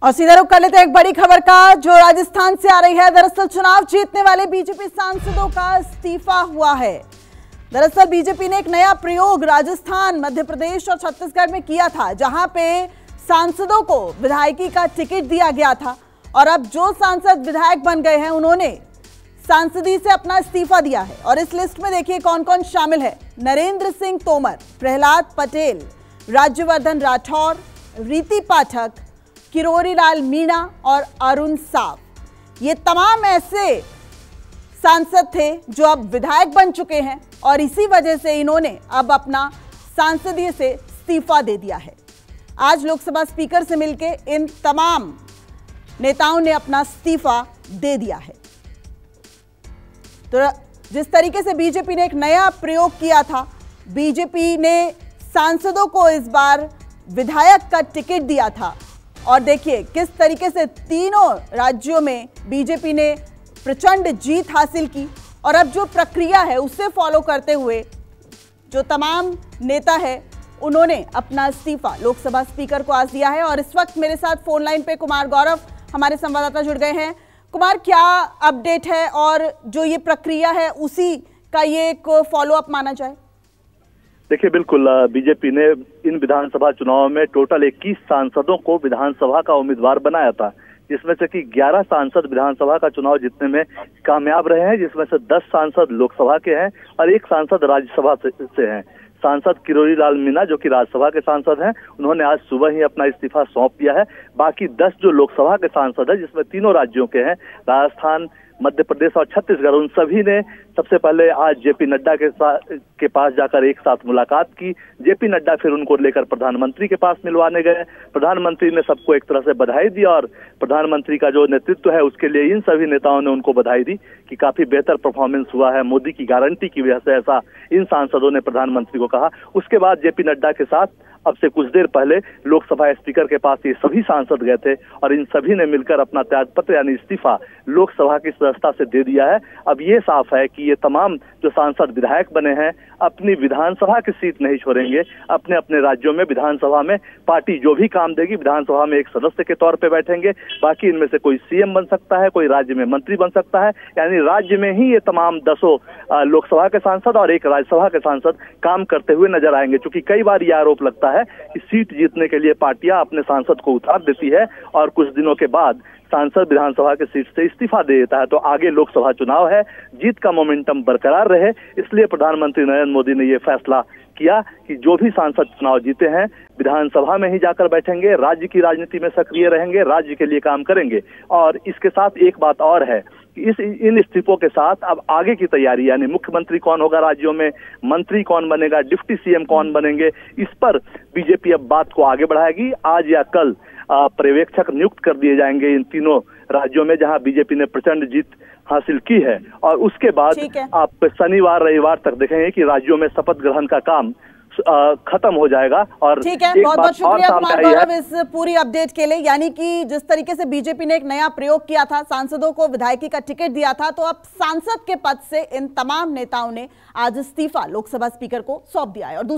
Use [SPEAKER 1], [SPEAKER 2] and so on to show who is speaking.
[SPEAKER 1] और सीधा रुख कर लेते हैं एक बड़ी खबर का, जो राजस्थान से आ रही है। दरअसल चुनाव जीतने वाले बीजेपी सांसदों का इस्तीफा हुआ है। दरअसल बीजेपी ने एक नया प्रयोग राजस्थान, मध्य प्रदेश और छत्तीसगढ़ में किया था, जहां पे सांसदों को विधायकी का टिकट दिया गया था और अब जो सांसद विधायक बन गए हैं उन्होंने सांसदी से अपना इस्तीफा दिया है। और इस लिस्ट में देखिए कौन कौन शामिल है। नरेंद्र सिंह तोमर, प्रहलाद पटेल, राज्यवर्धन राठौर, रीति पाठक, किरोरी लाल मीणा और अरुण साव। ये तमाम ऐसे सांसद थे जो अब विधायक बन चुके हैं और इसी वजह से इन्होंने अब अपना सांसदीय से इस्तीफा दे दिया है। आज लोकसभा स्पीकर से मिलके इन तमाम नेताओं ने अपना इस्तीफा दे दिया है। तो जिस तरीके से बीजेपी ने एक नया प्रयोग किया था, बीजेपी ने सांसदों को इस बार विधायक का टिकट दिया था और देखिए किस तरीके से तीनों राज्यों में बीजेपी ने प्रचंड जीत हासिल की। और अब जो प्रक्रिया है उसे फॉलो करते हुए जो तमाम नेता है उन्होंने अपना इस्तीफा लोकसभा स्पीकर को आज दिया है। और इस वक्त मेरे साथ फोन लाइन पे कुमार गौरव हमारे संवाददाता जुड़ गए हैं। कुमार, क्या अपडेट है और जो ये प्रक्रिया है उसी का ये एक फॉलो अप माना जाए?
[SPEAKER 2] देखिए, बिल्कुल बीजेपी ने इन विधानसभा चुनाव में टोटल 21 सांसदों को विधानसभा का उम्मीदवार बनाया था, जिसमें से कि 11 सांसद विधानसभा का चुनाव जीतने में कामयाब रहे हैं, जिसमें से 10 सांसद लोकसभा के हैं और 1 सांसद राज्यसभा से हैं। सांसद किरोरी लाल मीणा, जो कि राज्यसभा के सांसद हैं, उन्होंने आज सुबह ही अपना इस्तीफा सौंप दिया है। बाकी 10 जो लोकसभा के सांसद हैं, जिसमें तीनों राज्यों के हैं, राजस्थान, मध्य प्रदेश और छत्तीसगढ़, उन सभी ने सबसे पहले आज जेपी नड्डा के पास जाकर एक साथ मुलाकात की। जेपी नड्डा फिर उनको लेकर प्रधानमंत्री के पास मिलवाने गए। प्रधानमंत्री ने सबको एक तरह से बधाई दी और प्रधानमंत्री का जो नेतृत्व है उसके लिए इन सभी नेताओं ने उनको बधाई दी कि काफी बेहतर परफॉर्मेंस हुआ है, मोदी की गारंटी की वजह से, ऐसा इन सांसदों ने प्रधानमंत्री को कहा। उसके बाद जेपी नड्डा के साथ अब से कुछ देर पहले लोकसभा स्पीकर के पास ये सभी सांसद गए थे और इन सभी ने मिलकर अपना त्यागपत्र यानी इस्तीफा लोकसभा की सदस्यता से दे दिया है। अब ये साफ है कि ये तमाम जो सांसद विधायक बने हैं अपनी विधानसभा की सीट नहीं छोड़ेंगे। अपने अपने राज्यों में विधानसभा में पार्टी जो भी काम देगी विधानसभा में एक सदस्य के तौर पे बैठेंगे। बाकी इनमें से कोई सीएम बन सकता है, कोई राज्य में मंत्री बन सकता है, यानी राज्य में ही ये तमाम 10 लोकसभा के सांसद और 1 राज्यसभा के सांसद काम करते हुए नजर आएंगे। क्योंकि कई बार ये आरोप लगता है कि सीट जीतने के लिए पार्टियां अपने सांसद को उतार देती है और कुछ दिनों के बाद सांसद विधानसभा के सीट से इस्तीफा दे देता है। तो आगे लोकसभा चुनाव है, जीत का मोमेंटम बरकरार रहे, इसलिए प्रधानमंत्री नरेंद्र मोदी ने यह फैसला किया कि जो भी सांसद चुनाव जीते हैं विधानसभा में ही जाकर बैठेंगे, राज्य की राजनीति में सक्रिय रहेंगे, राज्य के लिए काम करेंगे। और इसके साथ एक बात और है कि इन इस्तीफों के साथ अब आगे की तैयारी, यानी मुख्यमंत्री कौन होगा राज्यों में, मंत्री कौन बनेगा, डिप्टी सीएम कौन बनेंगे, इस पर बीजेपी अब बात को आगे बढ़ाएगी। आज या कल पर्यवेक्षक नियुक्त कर दिए जाएंगे इन तीनों राज्यों में जहां बीजेपी ने प्रचंड जीत हासिल की है। और उसके बाद आप शनिवार रविवार तक देखेंगे कि राज्यों में शपथ ग्रहण का काम खत्म हो जाएगा। और
[SPEAKER 1] ठीक है, बहुत बहुत शुक्रिया कुमार गौरव इस पूरी अपडेट के लिए। यानी कि जिस तरीके से बीजेपी ने एक नया प्रयोग किया था, सांसदों को विधायकी का टिकट दिया था, तो अब सांसद के पद से इन तमाम नेताओं ने आज इस्तीफा लोकसभा स्पीकर को सौंप दिया है। और